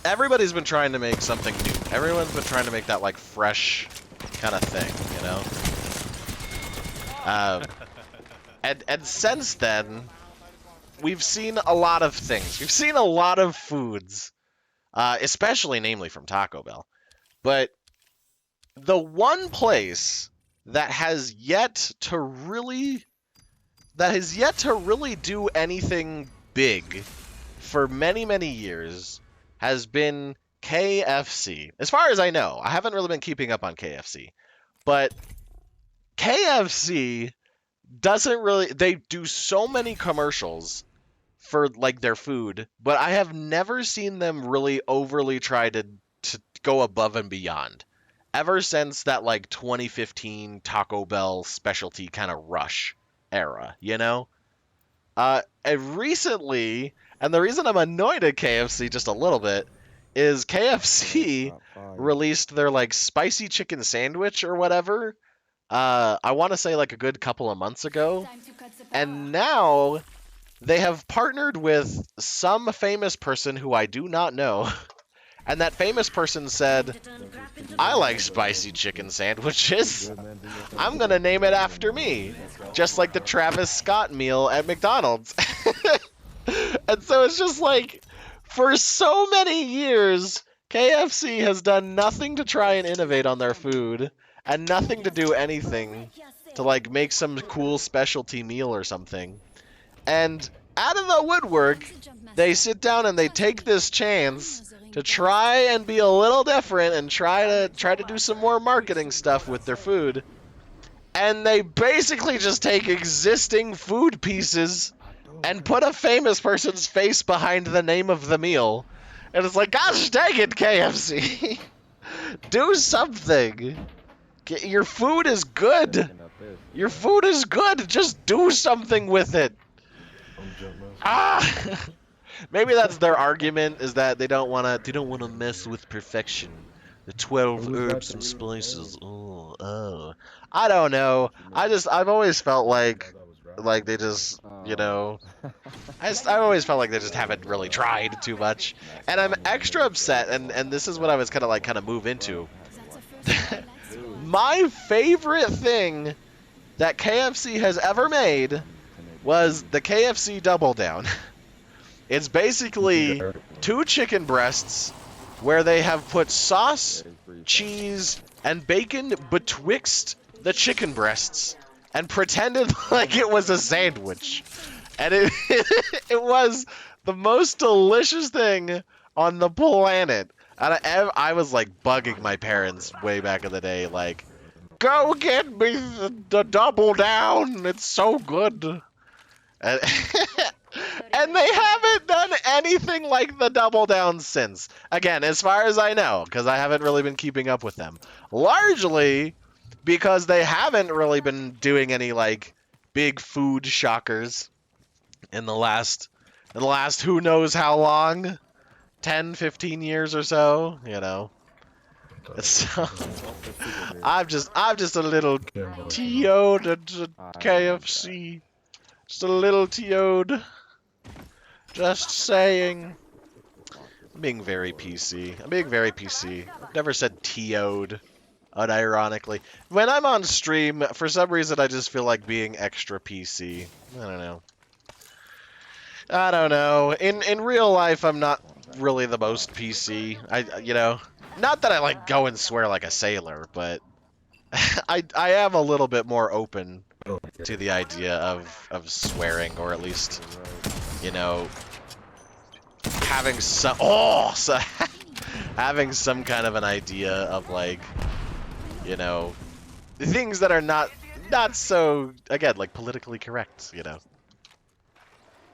Everybody's been trying to make something new. Everyone's been trying to make that like fresh kind of thing, you know. And since then, we've seen a lot of things. We've seen a lot of foods, especially namely from Taco Bell. But the one place that has yet to really do anything big for many, many years has been KFC. As far as I know, I haven't really been keeping up on KFC, but KFC doesn't really, they do so many commercials for like their food, but I have never seen them really overly try to go above and beyond. Ever since that like 2015 Taco Bell specialty kind of rush era, you know? And recently, and the reason I'm annoyed at KFC just a little bit is KFC released their like spicy chicken sandwich or whatever. I want to say like a good couple of months ago, Time to cut the power. and now they have partnered with some famous person who I do not know. And that famous person said, I like spicy chicken sandwiches. I'm going to name it after me. Just like the Travis Scott meal at McDonald's. And so it's just like, for so many years, KFC has done nothing to try and innovate on their food. And nothing to do anything to like make some cool specialty meal or something. And out of the woodwork, they sit down and they take this chance to try and be a little different and try to do some more marketing stuff with their food. And they basically just take existing food pieces and put a famous person's face behind the name of the meal. And it's like, gosh dang it, KFC. Do something. Your food is good. Your food is good. Just do something with it. Ah! Maybe that's their argument, is that they don't want to mess with perfection. The 12 herbs and spices. Oh. I don't know. I've always felt like they just, you know, I've always felt like they just haven't really tried too much. And I'm extra upset, and this is what I was kind of move into. My favorite thing that KFC has ever made was the KFC Double Down. It's basically 2 chicken breasts where they have put sauce, cheese, and bacon betwixt the chicken breasts and pretended like it was a sandwich. And it it was the most delicious thing on the planet. And I was like bugging my parents way back in the day, like, go get me the Double Down, it's so good. And, and they haven't done anything like the Double Down since. Again, as far as I know, because I haven't really been keeping up with them. Largely because they haven't really been doing any like big food shockers in the last who knows how long, 10, 15 years or so, you know. So I'm just a little TO'd at KFC. Just a little TO'd. Just saying. I'm being very PC. I've never said TO'd, unironically. When I'm on stream, for some reason I just feel like being extra PC. I don't know. In real life, I'm not really the most PC. You know, not that I like go and swear like a sailor, but I am a little bit more open to the idea of swearing, or at least, you know, having some having some kind of an idea of, like, you know, things that are not so, again, like politically correct, you know.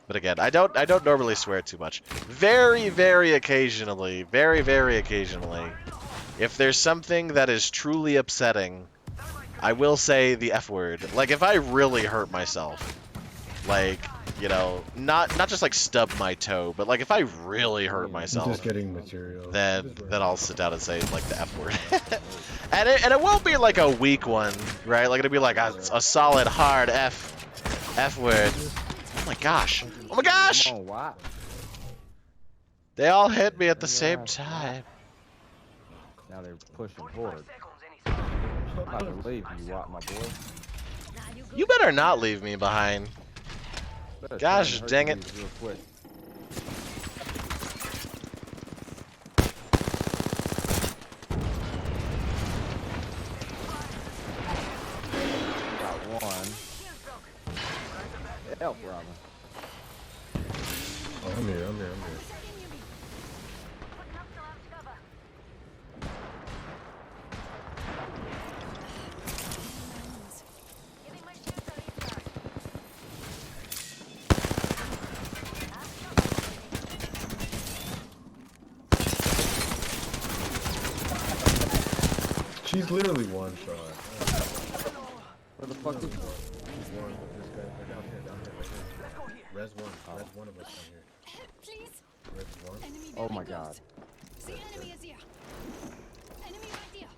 But again, I don't normally swear too much. Very, very occasionally, if there's something that is truly upsetting, I will say the F word. Like, if I really hurt myself, like, you know, not just like stub my toe, but like if I really hurt myself, Just getting material. then I'll sit down and say like the F word. and it won't be like a weak one, right? Like it'll be like a solid hard F word. Oh my gosh. Oh my gosh! Come on, wow. They all hit me at the same time. Now they're pushing forward. I'm not gonna leave you, Watt, my boy. You better not leave me behind. Better Gosh, try and dang hurt it. these real quick. Got one. Help, Robin. Oh, I'm here. I'm here. She's literally one shot. Where the fuck is She's one. This guy. Down here, right here. Res one of us down here. Please. Res one. Enemy Oh very my close. god. The enemy is here. Enemy right there.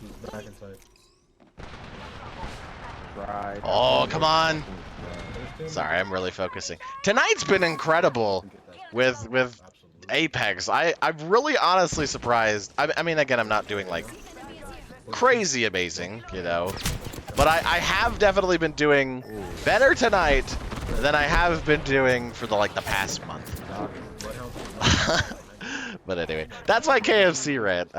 He's back inside. Right. Oh, come on. Sorry, I'm really focusing. Tonight's been incredible with Absolutely. Apex. I'm really honestly surprised. I mean, again, I'm not doing like The enemy is here. crazy amazing, you know, but I have definitely been doing better tonight than I have been doing for the past month. But anyway, that's my KFC rant.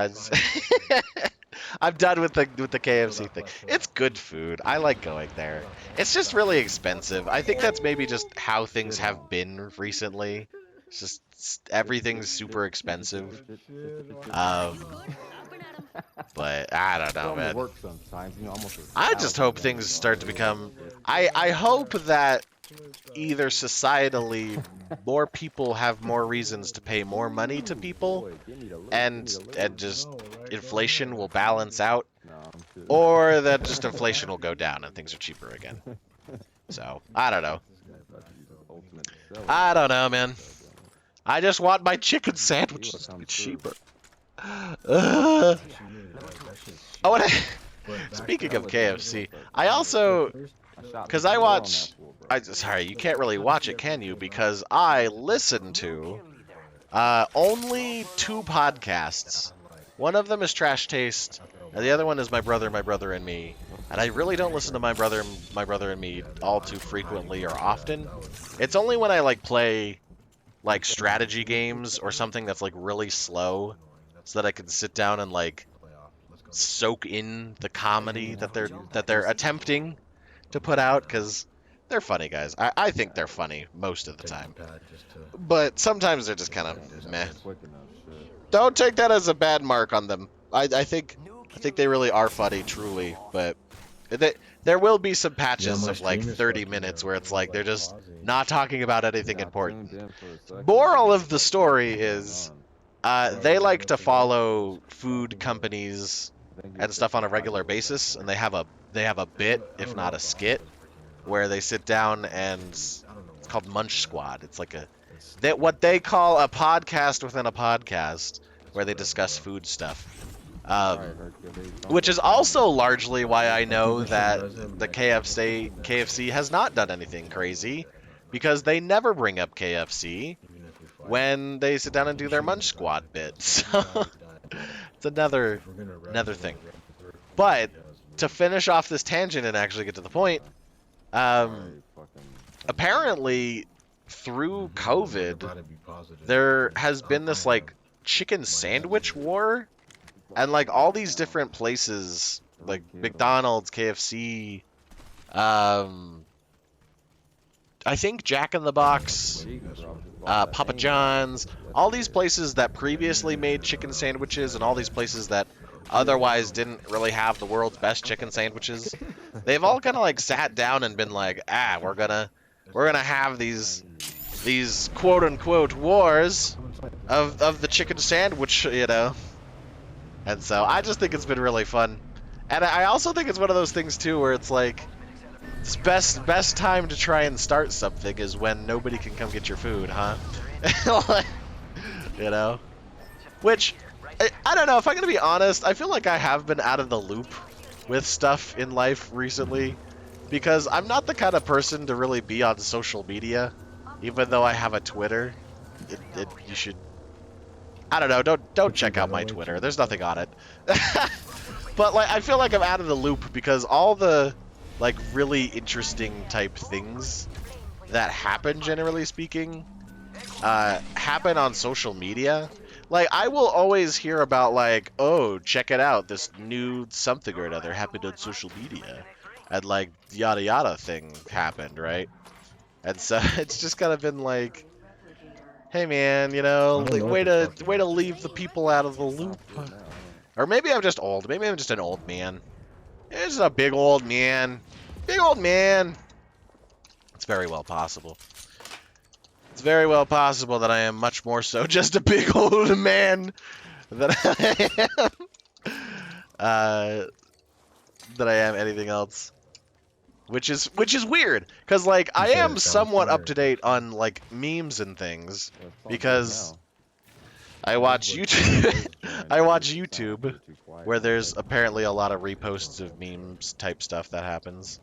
I'm done with the KFC thing. It's good food. I like going there. It's just really expensive. I think that's maybe just how things have been recently. It's just everything's super expensive. But I don't know, man. Work sometimes, you know, almost I just hope things start to become. I hope that either societally more people have more reasons to pay more money to people, and just inflation will balance out, or that just inflation will go down and things are cheaper again. So I don't know. I don't know, man. I just want my chicken sandwiches to be cheaper. Oh, speaking of KFC, I also, because I watch, sorry, you can't really watch it, can you? Because I listen to only 2 podcasts. One of them is Trash Taste, and the other one is My Brother and Me. And I really don't listen to My Brother and Me all too frequently or often. It's only when I play strategy games or something that's really slow, so that I can sit down and soak in the comedy that they're attempting to put out, because they're funny guys. I think they're funny most of the time, but sometimes they're just kind of meh. Don't take that as a bad mark on them. I think they really are funny, truly, but there will be some patches of 30 minutes where it's they're just not talking about anything important. Moral of the story is they like to follow food companies and stuff on a regular basis, and they have a bit, if not a skit, where they sit down and it's called Munch Squad. It's what they call a podcast within a podcast, where they discuss food stuff. Which is also largely why I know that the KFC has not done anything crazy, because they never bring up KFC when they sit down and do their Munch Squad bit. So it's another thing. But to finish off this tangent and actually get to the point, apparently through COVID, there has been this chicken sandwich war. And all these different places, like McDonald's, KFC, I think Jack in the Box, Papa John's, all these places that previously made chicken sandwiches, and all these places that otherwise didn't really have the world's best chicken sandwiches, they've all kind of sat down and been we're gonna have these quote unquote wars of the chicken sandwich, you know. And so I just think it's been really fun. And I also think it's one of those things too where it's it's best time to try and start something is when nobody can come get your food, huh? You know? Which, I don't know, if I'm gonna be honest, I feel like I have been out of the loop with stuff in life recently, because I'm not the kind of person to really be on social media, even though I have a Twitter. You should, I don't know, don't check out my Twitter. There's nothing on it. But I feel like I'm out of the loop because all the really interesting type things that happen, generally speaking, happen on social media. I will always hear about oh, check it out, this new something or another happened on social media, and yada yada thing happened, right? And so it's just kind of been hey man, you know, I don't like, know way if it's to fucking right. leave the people out of the loop. Good now, Or maybe I'm just old. Maybe I'm just an old man. It's a big old man. Big old man. It's very well possible. It's very well possible that I am much more so just a big old man than I am, than I am anything else. Which is weird, cause like I said am it sounds somewhat up smart. to date on like memes and things. Well, it's all good Because now. I watch What- YouTube. I watch It sound like YouTube you're too quiet where for there's that. apparently a lot of reposts of memes type stuff that happens.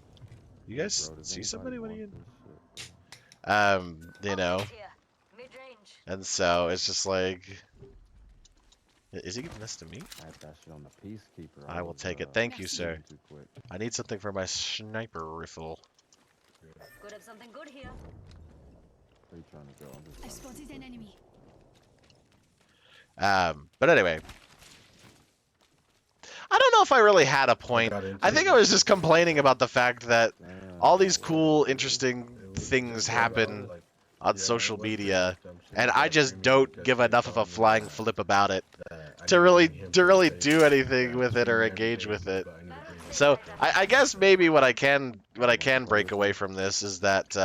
You Yeah, guys bro, does see anybody somebody? What are want you? this shit? You know, and so it's just like, is he giving this to me? I had that shit on the Peacekeeper. I will was, take it. Thank you, Merci. sir. moving too quick. I need something for my sniper rifle. Could have something good here. Where you trying to go? I'm just I trying to spotted see. an enemy. But anyway, I don't know if I really had a point. got into I think it. I was just complaining about the fact that Damn. all these cool, interesting It was things just happen about, like, on yeah, social it was media, pretty dumb shit. and He I got just streaming don't because give they enough of a told me flying that- flip about it that I to need to really bring him to the really stage. do anything Yeah, with it or streaming engage with everything, it. but I need to bring him So the stage. I guess maybe what I can break away from this is that He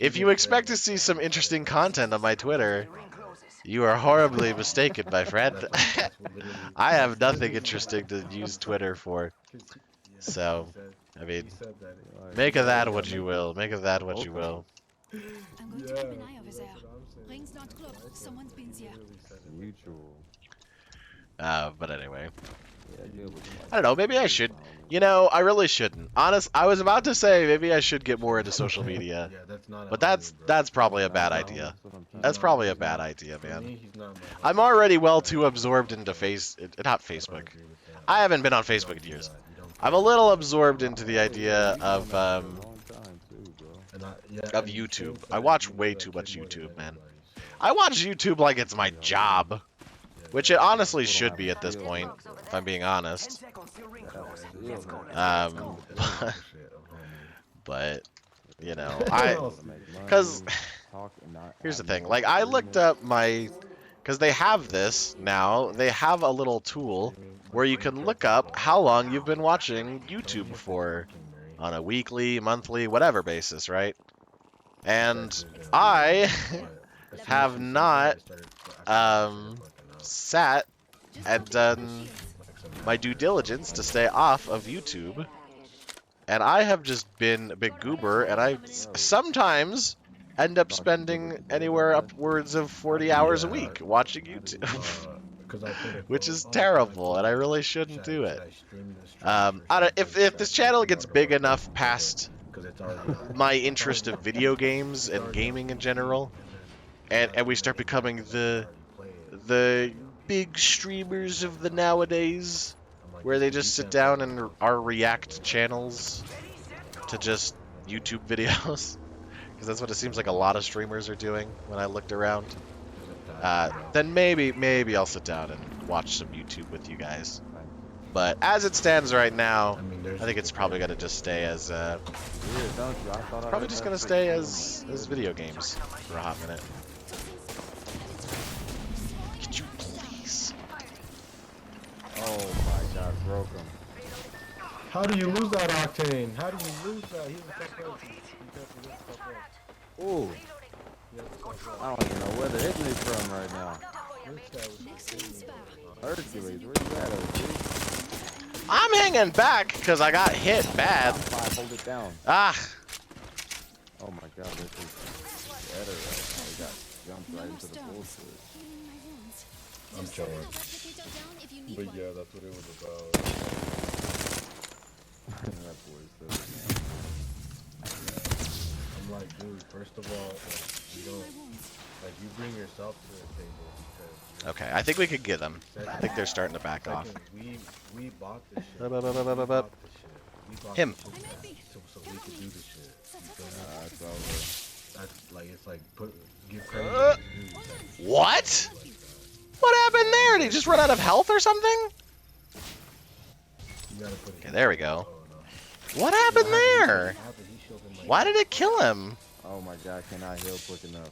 if you didn't expect say to see like some that, interesting but, content on my Twitter, Ring closes. you are horribly mistaken, my friend. that's what literally- I have that's nothing literally interesting to use Twitter for. 'cause he- yeah, So, he said- I mean, he said that Like, make of that yeah, what you will. Make of that what you will. I'm going to keep an eye over there. Rings not closed. Someone's been here. Mutual. But anyway, Yeah, deal with it. I don't know. Maybe I should. You know, I really shouldn't. I was about to say maybe I should get more into social media, Yeah, that's not but a homie, that's bro. probably a Nah, bad nah, idea. that's what I'm trying That's to- probably a he's bad not- idea, for man. me, he's not my I'm homie. already well I- too absorbed into not I Facebook. agree with that. I haven't been on You don't Facebook in do years. that. You don't I'm do a little that. absorbed into the idea You've of been on that for a long time too, bro. And of and you YouTube. think I that watch you know way that too kid much more than YouTube, man. anybody, so, I watch YouTube like it's my job, yeah, which it that's- honestly People don't should have be to at this feel point, that, bro. if I'm being 10 honest. seconds till ring Yeah, closes. that's Let's real, go. man. Um, that's the shit of homie. But you know, I- Cause- Cause here's the thing. Like I looked up because they have this now. They have a little tool where you can look up how long you've been watching YouTube for on a weekly, monthly, whatever basis, right? And I have not sat Just and popping done up the shield. my due diligence to stay off of YouTube, and I have just been a big goober, and I sometimes end up spending anywhere upwards of 40 hours a week watching YouTube, which is terrible, and I really shouldn't do it. I don't, if this channel gets big enough past my interest of video games and gaming in general, and we start becoming the big streamers of the nowadays, where they just sit down and are react channels to just YouTube videos, because that's what it seems like a lot of streamers are doing when I looked around. Then maybe I'll sit down and watch some YouTube with you guys. But as it stands right now, I think it's probably gonna just stay as probably just gonna stay as video games for a hot minute. Could you please? Oh my god, broke him. How do you lose that Octane? How do you lose that? He was so close. He definitely was so close. Ooh, He was so close. I don't even know where they're hitting me from right now. This guy was Next ring spar. Hercules, where you at, Hercules? I'm hanging back because I got hit bad. Top 5, hold it down. Ah, Oh my god, this is better right now. We got jumped right into the bullshit. Healing my wounds. I'm There's chilling. another replicator down if you need But one. yeah, that's what it was about. That boy said, man. I'm like, dude, first of all, like, you Healing don't, my wounds. like, you bring yourself to the table because. okay. I think we could get them. I think they're starting to back off. Second, we bought this shit. Bup, bup, bup, bup, We bup, bup. bought this shit. We bought Him. this shit so we could do this shit. You feel me? That's over. That's like, it's like, give credit where it's due. Like, What? What happened there? Did he just run out of health or something? you gotta put it. Okay, there we go. Oh, no. What happened there? What happened? He showed him, like, Why did it kill him? Oh my god, can I heal quick enough?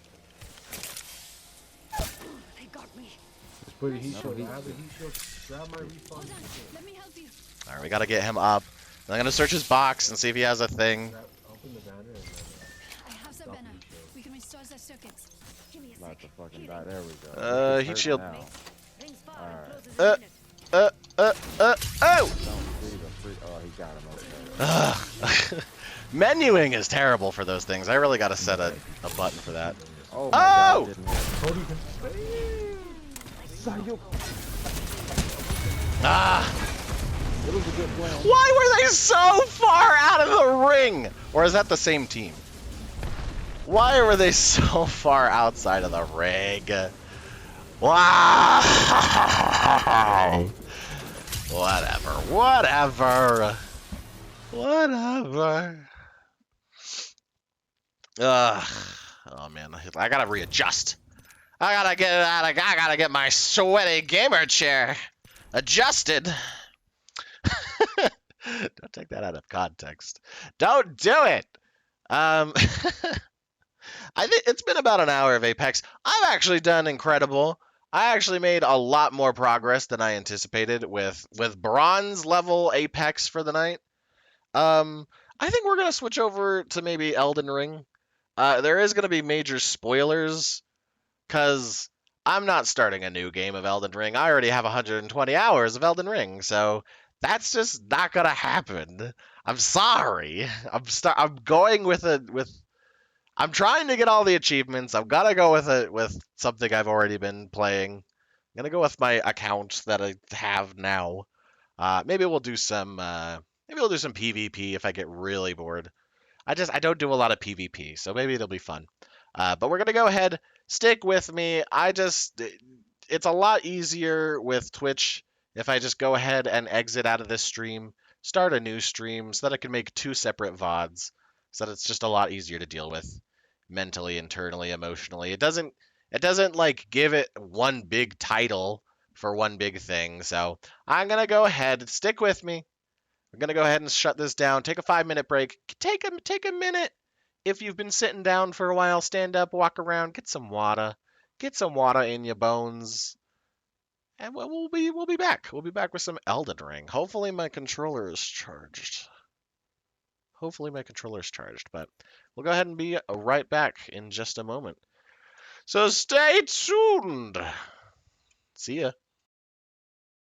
Put a heat No shield. heat I have a shield. heat shield. Grab my respawn Hold on, heat shield. let me help you. All right, we gotta get him up. And I'm gonna search his box and see if he has a thing. Open the banner and then I have stop Sabana. the heat shield. We can restore the circuits. Give me a About sec. to fucking die. There we go. He's heat hurt shield. now. Rings far Alright. and closes in a minute. Oh! Don't see the free. Oh, he got him. Okay. Ugh. Menuing is terrible for those things. I really gotta set a button for that. Oh my Oh! god. Didn't hit. Cody can. Sayuk. Ah! It was a good plan. Why were they so far out of the ring? Or is that the same team? Why were they so far outside of the ring? Wow! Whatever. Ugh. Oh man, I gotta readjust. I gotta get my sweaty gamer chair adjusted. Don't take that out of context. Don't do it. I think it's been about an hour of Apex. I've actually done incredible. I actually made a lot more progress than I anticipated with bronze level Apex for the night. I think we're gonna switch over to maybe Elden Ring. There is gonna be major spoilers, cause I'm not starting a new game of Elden Ring. I already have 120 hours of Elden Ring, so that's just not gonna happen. I'm sorry. I'm going with I'm trying to get all the achievements. I've got to go with something I've already been playing. I'm gonna go with my account that I have now. Maybe we'll do some PvP if I get really bored. I don't do a lot of PvP, so maybe it'll be fun. But we're gonna go ahead. Stick with me. It's a lot easier with Twitch if I just go ahead and exit out of this stream, start a new stream, so that I can make 2 separate VODs, so that it's just a lot easier to deal with mentally, internally, emotionally. It doesn't like give it one big title for one big thing. So I'm gonna go ahead. Stick with me. I'm gonna go ahead and shut this down. Take a 5-minute break. Take a minute. If you've been sitting down for a while, stand up, walk around, get some water. Get some water in your bones. And we'll be back. We'll be back with some Elden Ring. Hopefully my controller is charged. But we'll go ahead and be right back in just a moment. So stay tuned. See ya.